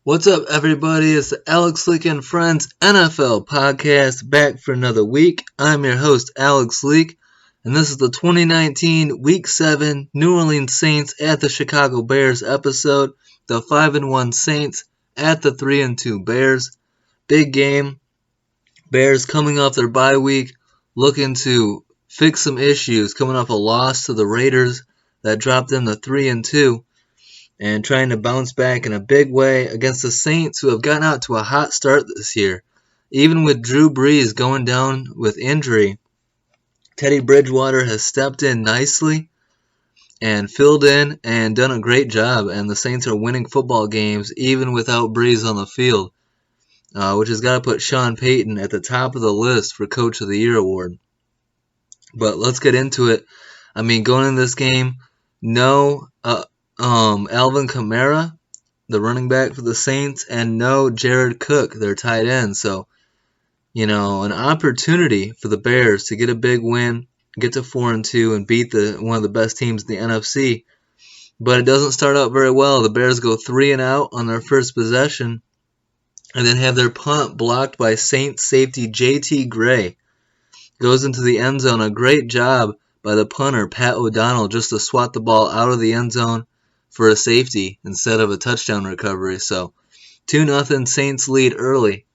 What's up, everybody? It's the Alex Leak and Friends NFL podcast back for another week. I'm your host, Alex Leak, and this is the 2019 Week 7 New Orleans Saints at the Chicago Bears episode. The 5-1 Saints at the 3-2 Bears. Big game. Bears coming off their bye week, looking to fix some issues, coming off a loss to the Raiders that dropped them to 3-2. And trying to bounce back in a big way against the Saints, who have gotten out to a hot start this year. Even with Drew Brees going down with injury, Teddy Bridgewater has stepped in nicely and filled in and done a great job, and the Saints are winning football games even without Brees on the field, which has got to put Sean Payton at the top of the list for Coach of the Year award. But let's get into it. I mean, going into this game, no Alvin Kamara, the running back for the Saints, and no Jared Cook, their tight end. So, an opportunity for the Bears to get a big win, get to 4-2, and beat one of the best teams in the NFC. But it doesn't start out very well. The Bears go 3-and-out on their first possession, and then have their punt blocked by Saints safety J.T. Gray. Goes into the end zone. A great job by the punter, Pat O'Donnell, just to swat the ball out of the end zone for a safety instead of a touchdown recovery. So 2-0 Saints lead early.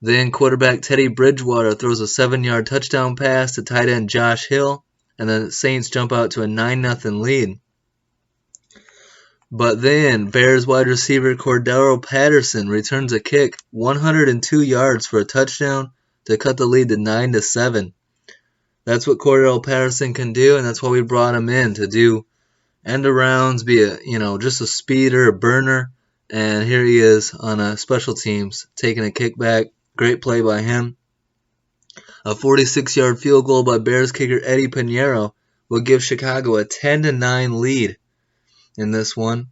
Then quarterback Teddy Bridgewater throws a 7-yard touchdown pass to tight end Josh Hill, and then the Saints jump out to a 9-0 lead. But then Bears wide receiver Cordero Patterson returns a kick 102 yards for a touchdown to cut the lead to 9-7. That's what Cordero Patterson can do, and that's why we brought him in, to do end arounds, be just a speeder, a burner, and here he is on a special teams, taking a kickback. Great play by him. A 46-yard field goal by Bears kicker Eddie Pinheiro will give Chicago a 10-9 lead in this one.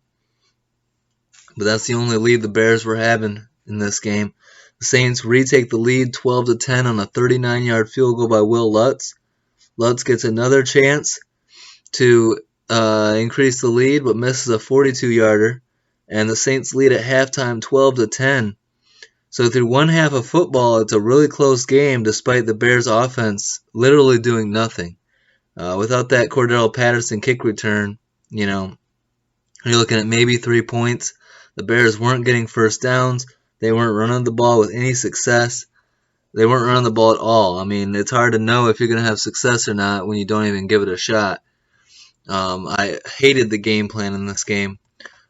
But that's the only lead the Bears were having in this game. The Saints retake the lead 12-10 on a 39-yard field goal by Will Lutz. Lutz gets another chance to increase the lead, but misses a 42-yarder, and the Saints lead at halftime 12-10. So through one half of football, it's a really close game, despite the Bears' offense literally doing nothing. Without that Cordero Patterson kick return, you're looking at maybe 3 points. The Bears weren't getting first downs. They weren't running the ball with any success. They weren't running the ball at all. I mean, it's hard to know if you're going to have success or not when you don't even give it a shot. I hated the game plan in this game.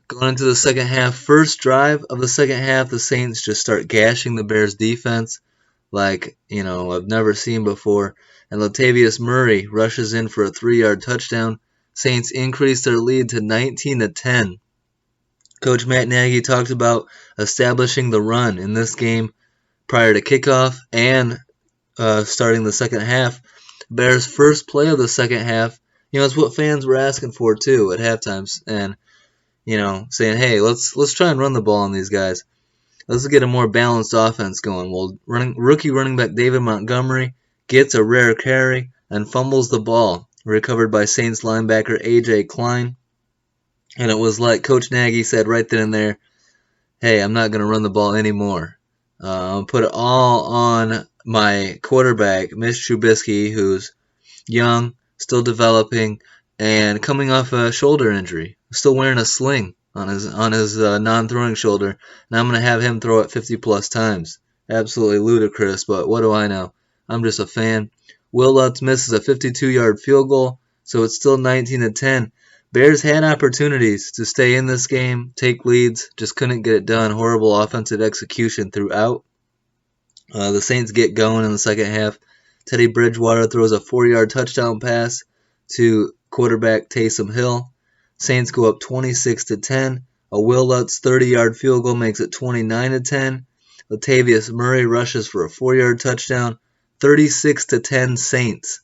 Going into the second half, first drive of the second half, the Saints just start gashing the Bears defense like, I've never seen before. And Latavius Murray rushes in for a 3-yard touchdown. Saints increase their lead to 19-10. Coach Matt Nagy talked about establishing the run in this game prior to kickoff and starting the second half. Bears' first play of the second half, it's what fans were asking for too at halftimes, and saying, hey, let's try and run the ball on these guys. Let's get a more balanced offense going. Well, rookie running back David Montgomery gets a rare carry and fumbles the ball, recovered by Saints linebacker A.J. Klein. And it was like Coach Nagy said right then and there, hey, I'm not going to run the ball anymore. I'll put it all on my quarterback, Mitch Trubisky, who's young, still developing, and coming off a shoulder injury. Still wearing a sling on his non-throwing shoulder, and I'm going to have him throw it 50-plus times. Absolutely ludicrous, but what do I know? I'm just a fan. Will Lutz misses a 52-yard field goal, so it's still 19-10. Bears had opportunities to stay in this game, take leads, just couldn't get it done. Horrible offensive execution throughout. The Saints get going in the second half. Teddy Bridgewater throws a 4-yard touchdown pass to quarterback Taysom Hill. Saints go up 26-10. A Will Lutz 30-yard field goal makes it 29-10. Latavius Murray rushes for a 4-yard touchdown. 36-10 Saints.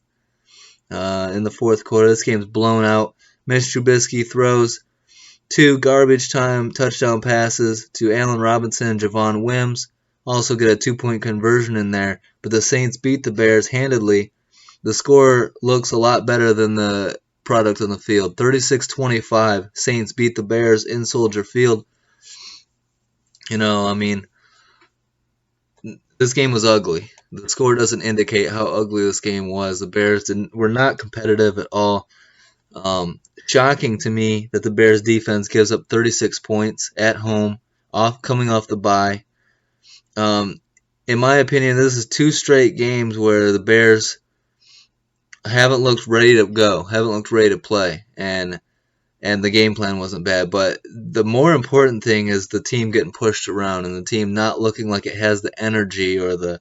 In the fourth quarter, this game's blown out. Mitch Trubisky throws 2 garbage time touchdown passes to Allen Robinson and Javon Wims. Also get a 2-point conversion in there, but the Saints beat the Bears handedly. The score looks a lot better than the product on the field. 36-25, Saints beat the Bears in Soldier Field. I mean, this game was ugly. The score doesn't indicate how ugly this game was. The Bears were not competitive at all. Shocking to me that the Bears defense gives up 36 points at home, coming off the bye. Um, in my opinion, this is two straight games where the Bears haven't looked ready to go, haven't looked ready to play, and the game plan wasn't bad. But the more important thing is the team getting pushed around and the team not looking like it has the energy or the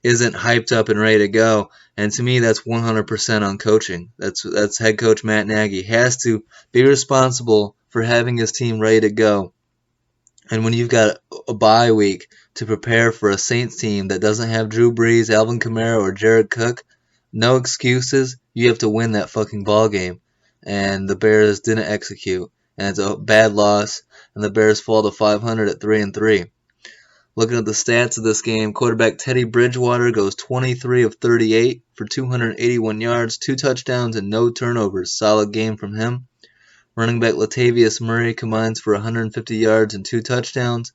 isn't hyped up and ready to go. And to me, that's 100% on coaching. That's head coach Matt Nagy has to be responsible for having his team ready to go. And when you've got a bye week to prepare for a Saints team that doesn't have Drew Brees, Alvin Kamara, or Jared Cook, no excuses. You have to win that fucking ball game. And the Bears didn't execute, and it's a bad loss. And the Bears fall to 500 at 3-3. Looking at the stats of this game, quarterback Teddy Bridgewater goes 23 of 38 for 281 yards, 2 touchdowns, and no turnovers. Solid game from him. Running back Latavius Murray combines for 150 yards and 2 touchdowns.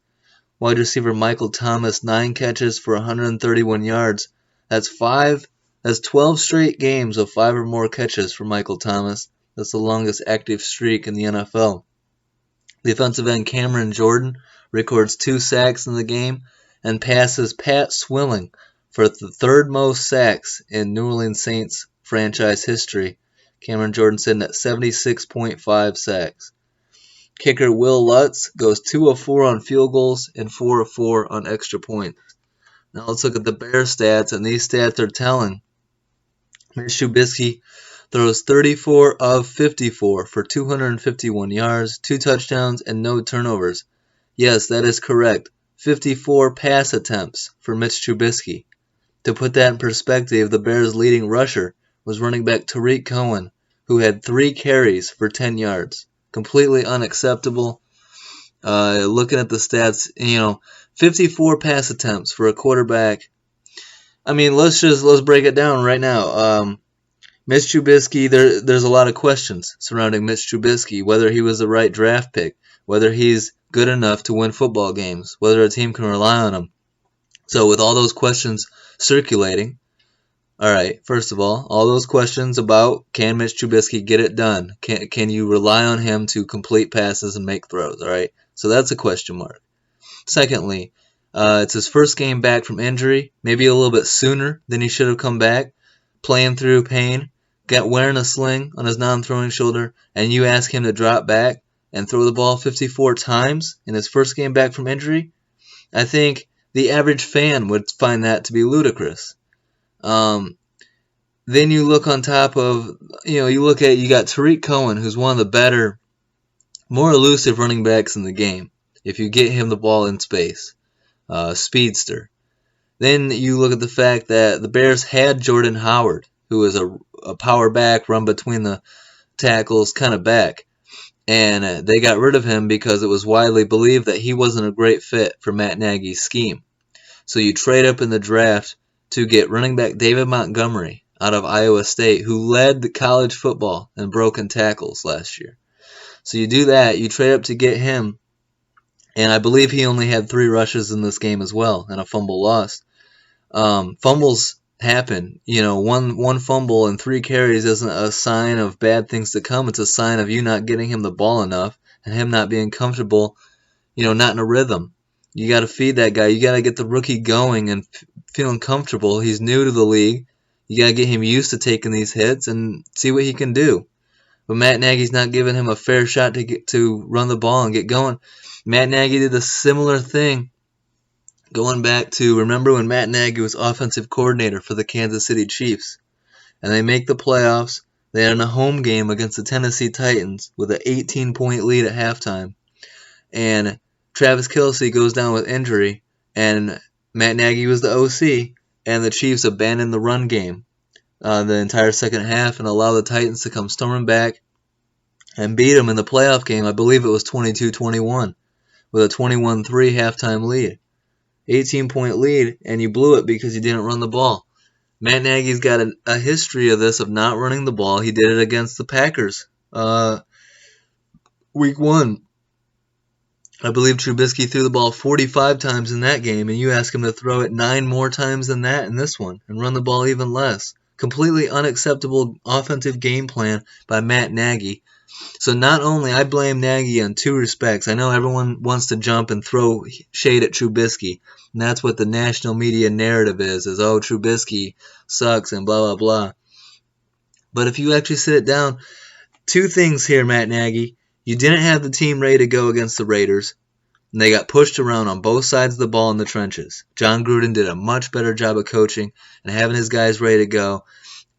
Wide receiver Michael Thomas, 9 catches for 131 yards. That's 12 straight games of 5 or more catches for Michael Thomas. That's the longest active streak in the NFL. Defensive end Cameron Jordan records 2 sacks in the game and passes Pat Swilling for the third most sacks in New Orleans Saints franchise history. Cameron Jordan sitting at 76.5 sacks. Kicker Will Lutz goes 2 of 4 on field goals and 4 of 4 on extra points. Now let's look at the Bears stats, and these stats are telling. Mitch Trubisky throws 34 of 54 for 251 yards, 2 touchdowns, and no turnovers. Yes, that is correct. 54 pass attempts for Mitch Trubisky. To put that in perspective, the Bears' leading rusher was running back Tariq Cohen, who had 3 carries for 10 yards. Completely unacceptable. Looking at the stats, 54 pass attempts for a quarterback. I mean, let's break it down right now. Mitch Trubisky, there's a lot of questions surrounding Mitch Trubisky, whether he was the right draft pick, whether he's good enough to win football games, whether a team can rely on him. So with all those questions circulating, all right, first of all those questions about can Mitch Trubisky get it done? Can you rely on him to complete passes and make throws? All right, so that's a question mark. Secondly, it's his first game back from injury, maybe a little bit sooner than he should have come back, playing through pain, wearing a sling on his non-throwing shoulder, and you ask him to drop back and throw the ball 54 times in his first game back from injury? I think the average fan would find that to be ludicrous. Then you look on top of, you got Tariq Cohen, who's one of the better, more elusive running backs in the game, if you get him the ball in space. Speedster. Then you look at the fact that the Bears had Jordan Howard, who is a power back, run between the tackles kind of back. And they got rid of him because it was widely believed that he wasn't a great fit for Matt Nagy's scheme. So you trade up in the draft to get running back David Montgomery out of Iowa State, who led the college football in broken tackles last year. So you do that, you trade up to get him, and I believe he only had 3 rushes in this game as well, and a fumble lost. Fumbles happen. One fumble and 3 carries isn't a sign of bad things to come. It's a sign of you not getting him the ball enough and him not being comfortable, not in a rhythm. You got to feed that guy. You got to get the rookie going and feeling comfortable. He's new to the league. You got to get him used to taking these hits and see what he can do. But Matt Nagy's not giving him a fair shot to run the ball and get going. Matt Nagy did a similar thing going back to, remember when Matt Nagy was offensive coordinator for the Kansas City Chiefs, and they make the playoffs. They had a home game against the Tennessee Titans with an 18-point lead at halftime, and Travis Kelce goes down with injury, and Matt Nagy was the OC, and the Chiefs abandoned the run game the entire second half and allowed the Titans to come storming back and beat them in the playoff game. I believe it was 22-21 with a 21-3 halftime lead. 18-point lead, and you blew it because you didn't run the ball. Matt Nagy's got a history of this, of not running the ball. He did it against the Packers. Week 1. I believe Trubisky threw the ball 45 times in that game, and you ask him to throw it 9 more times than that in this one and run the ball even less. Completely unacceptable offensive game plan by Matt Nagy. So not only I blame Nagy on 2 respects. I know everyone wants to jump and throw shade at Trubisky, and that's what the national media narrative is oh, Trubisky sucks and blah blah blah. But if you actually sit it down, 2 things here, Matt Nagy. You didn't have the team ready to go against the Raiders, and they got pushed around on both sides of the ball in the trenches. John Gruden did a much better job of coaching and having his guys ready to go,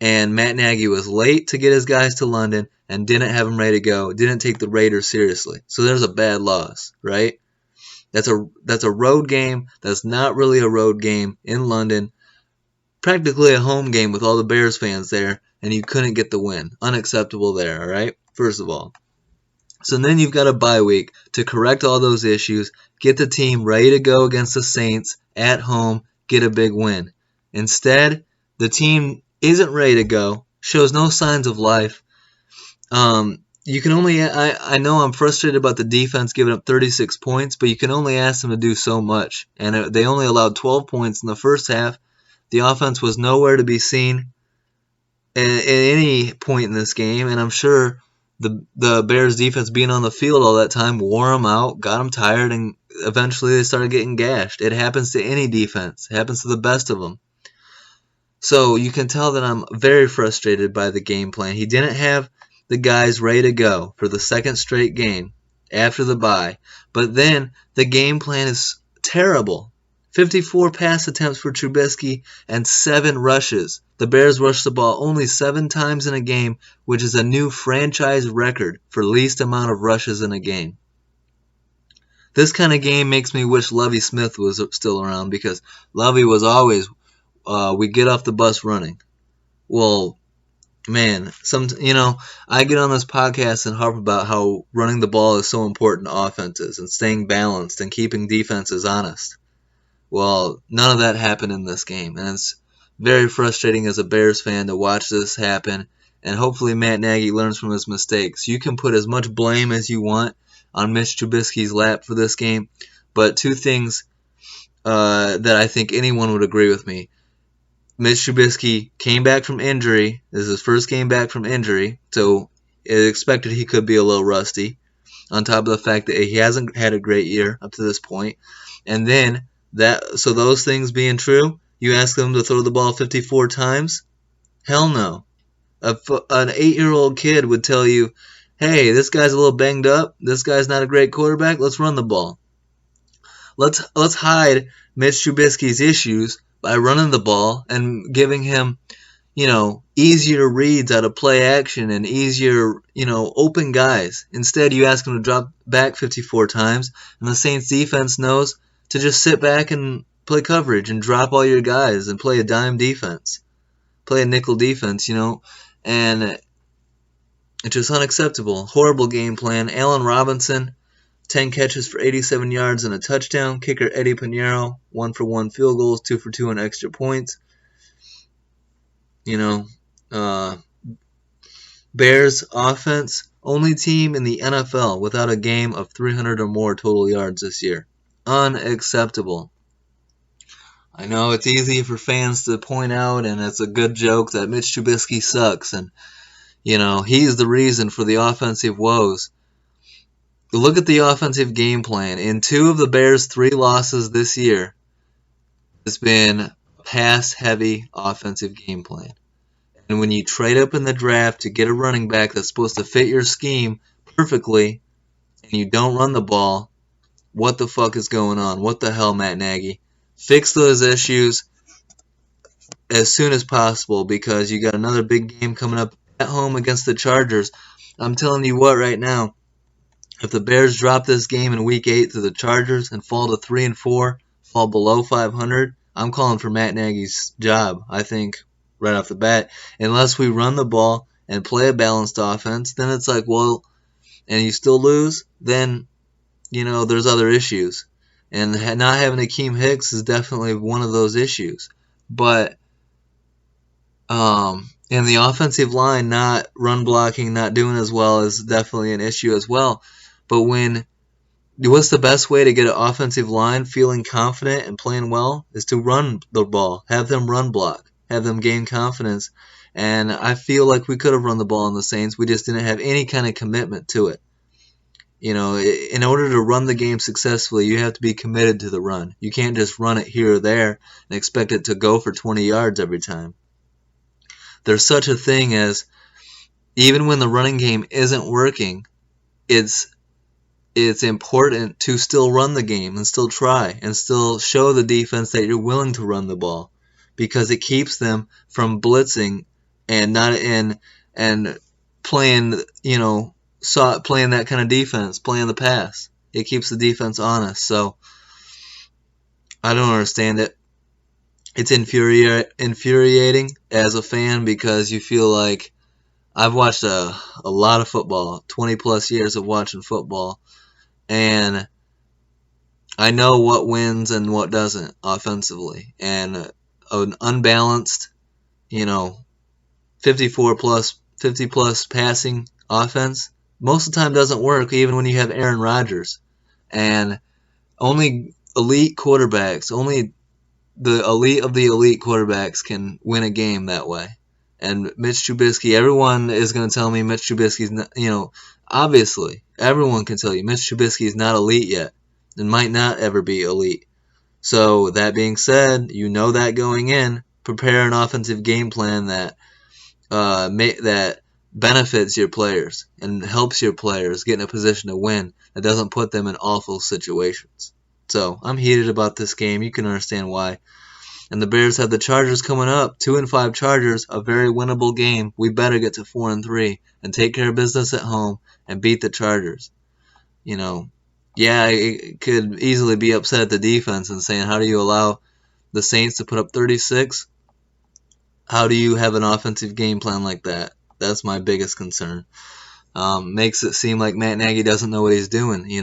and Matt Nagy was late to get his guys to London and didn't have them ready to go, didn't take the Raiders seriously. So there's a bad loss, right? That's a road game. That's not really a road game in London. Practically a home game with all the Bears fans there, and you couldn't get the win. Unacceptable there, all right? First of all. So then you've got a bye week to correct all those issues, get the team ready to go against the Saints at home, get a big win. Instead, the team isn't ready to go, shows no signs of life. You can only I know I'm frustrated about the defense giving up 36 points, but you can only ask them to do so much. And they only allowed 12 points in the first half. The offense was nowhere to be seen at any point in this game, and I'm sure the Bears defense being on the field all that time wore them out, got them tired, and eventually they started getting gashed. It happens to any defense. It happens to the best of them. So you can tell that I'm very frustrated by the game plan. He didn't have the guys ready to go for the second straight game after the bye. But then the game plan is terrible. 54 pass attempts for Trubisky and 7 rushes. The Bears rushed the ball only 7 times in a game, which is a new franchise record for least amount of rushes in a game. This kind of game makes me wish Lovie Smith was still around, because Lovie was always, we get off the bus running. Well, man, I get on this podcast and harp about how running the ball is so important to offenses and staying balanced and keeping defenses honest. Well, none of that happened in this game, and it's very frustrating as a Bears fan to watch this happen, and hopefully Matt Nagy learns from his mistakes. You can put as much blame as you want on Mitch Trubisky's lap for this game, but 2 things that I think anyone would agree with me. Mitch Trubisky came back from injury. This is his first game back from injury, so it expected he could be a little rusty, on top of the fact that he hasn't had a great year up to this point. And then, so those things being true, you ask them to throw the ball 54 times? Hell no. An 8-year-old kid would tell you, hey, this guy's a little banged up, this guy's not a great quarterback, let's run the ball. Let's hide Mitch Trubisky's issues by running the ball and giving him, easier reads out of play action and easier, open guys. Instead, you ask him to drop back 54 times, and the Saints defense knows to just sit back and play coverage and drop all your guys and play a dime defense, play a nickel defense, and it's just unacceptable. Horrible game plan. Allen Robinson, 10 catches for 87 yards and a touchdown. Kicker Eddie Pinheiro, 1-for-1 field goals, 2-for-2 on extra points. Bears offense, only team in the NFL without a game of 300 or more total yards this year. Unacceptable. I know it's easy for fans to point out, and it's a good joke that Mitch Trubisky sucks, and he's the reason for the offensive woes. Look at the offensive game plan. In 2 of the Bears' 3 losses this year, it's been a pass-heavy offensive game plan. And when you trade up in the draft to get a running back that's supposed to fit your scheme perfectly, and you don't run the ball, what the fuck is going on? What the hell, Matt Nagy? Fix those issues as soon as possible, because you got another big game coming up at home against the Chargers. I'm telling you what right now, if the Bears drop this game in Week 8 to the Chargers and fall to 3-4, fall below 500, I'm calling for Matt Nagy's job, I think, right off the bat. Unless we run the ball and play a balanced offense, then it's like, well, and you still lose, then, there's other issues. And not having Akeem Hicks is definitely one of those issues. But, and the offensive line not run blocking, not doing as well is definitely an issue as well. But when what's the best way to get an offensive line feeling confident and playing well is to run the ball, have them run block, have them gain confidence. And I feel like we could have run the ball on the Saints. We just didn't have any kind of commitment to it. You know, in order to run the game successfully, you have to be committed to the run. You can't just run it here or there and expect it to go for 20 yards every time. There's such a thing as, even when the running game isn't working, it's important to still run the game and still try and still show the defense that you're willing to run the ball, because it keeps them from blitzing and not and playing, playing that kind of defense, playing the pass. It keeps the defense honest. So I don't understand it. It's infuriating as a fan, because you feel like, I've watched a lot of football, 20 plus years of watching football, and I know what wins and what doesn't offensively. And an unbalanced, 50 plus passing offense most of the time doesn't work, even when you have Aaron Rodgers. And only elite quarterbacks, only the elite of the elite quarterbacks can win a game that way. And Mitch Trubisky, everyone is going to tell me Mitch Trubisky's not, obviously, everyone can tell you Mitch Trubisky is not elite yet and might not ever be elite. So that being said, you know that going in, prepare an offensive game plan that that benefits your players and helps your players get in a position to win, that doesn't put them in awful situations. So I'm heated about this game. You can understand why. And the Bears have the Chargers coming up. 2-5 Chargers, a very winnable game. We better get to 4-3 and take care of business at home and beat the Chargers. I could easily be upset at the defense and saying, how do you allow the Saints to put up 36? How do you have an offensive game plan like that? That's my biggest concern. Makes it seem like Matt Nagy doesn't know what he's doing. He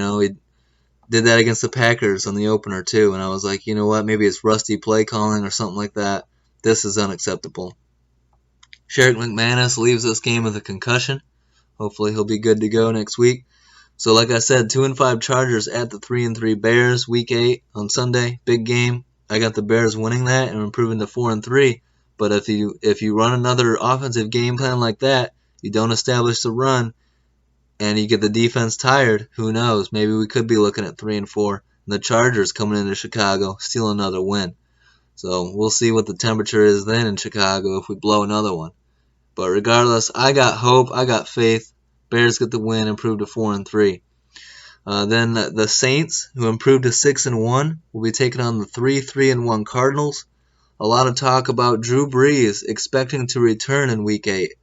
did that against the Packers on the opener too, and I was like, you know what, maybe it's rusty play calling or something like that. This is unacceptable. Sherrick McManus leaves this game with a concussion. Hopefully he'll be good to go next week. So like I said, 2-5 Chargers at the 3-3 Bears, Week 8 on Sunday, big game. I got the Bears winning that and improving to 4-3. But if you run another offensive game plan like that, you don't establish the run, and you get the defense tired, who knows? Maybe we could be looking at 3-4. And the Chargers coming into Chicago, steal another win. So we'll see what the temperature is then in Chicago if we blow another one. But regardless, I got hope, I got faith. Bears get the win, improve to 4-3. Then the Saints, who improved to 6-1, will be taking on the 3-1 Cardinals. A lot of talk about Drew Brees expecting to return in Week 8.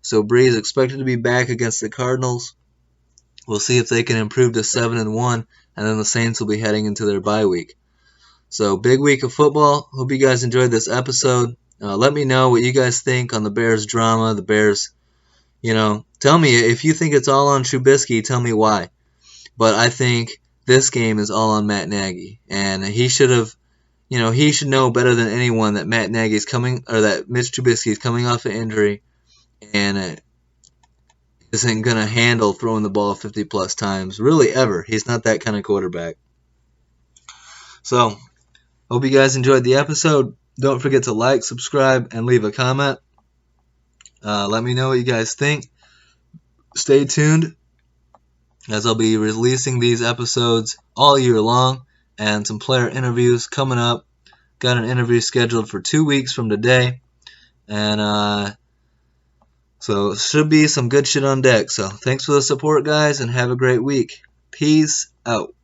So Brees expected to be back against the Cardinals. We'll see if they can improve to 7-1, and then the Saints will be heading into their bye week. So big week of football. Hope you guys enjoyed this episode. Let me know what you guys think on the Bears drama, the Bears. Tell me if you think it's all on Trubisky. Tell me why. But I think this game is all on Matt Nagy, and he should have. He should know better than anyone that Matt Nagy's coming, or that Mitch Trubisky is coming off an injury, and isn't going to handle throwing the ball 50 plus times, really ever. He's not that kind of quarterback. So, hope you guys enjoyed the episode. Don't forget to like, subscribe, and leave a comment. Let me know what you guys think. Stay tuned, as I'll be releasing these episodes all year long, and some player interviews coming up. Got an interview scheduled for 2 weeks from today, and so should be some good shit on deck. So thanks for the support, guys, and have a great week. Peace out.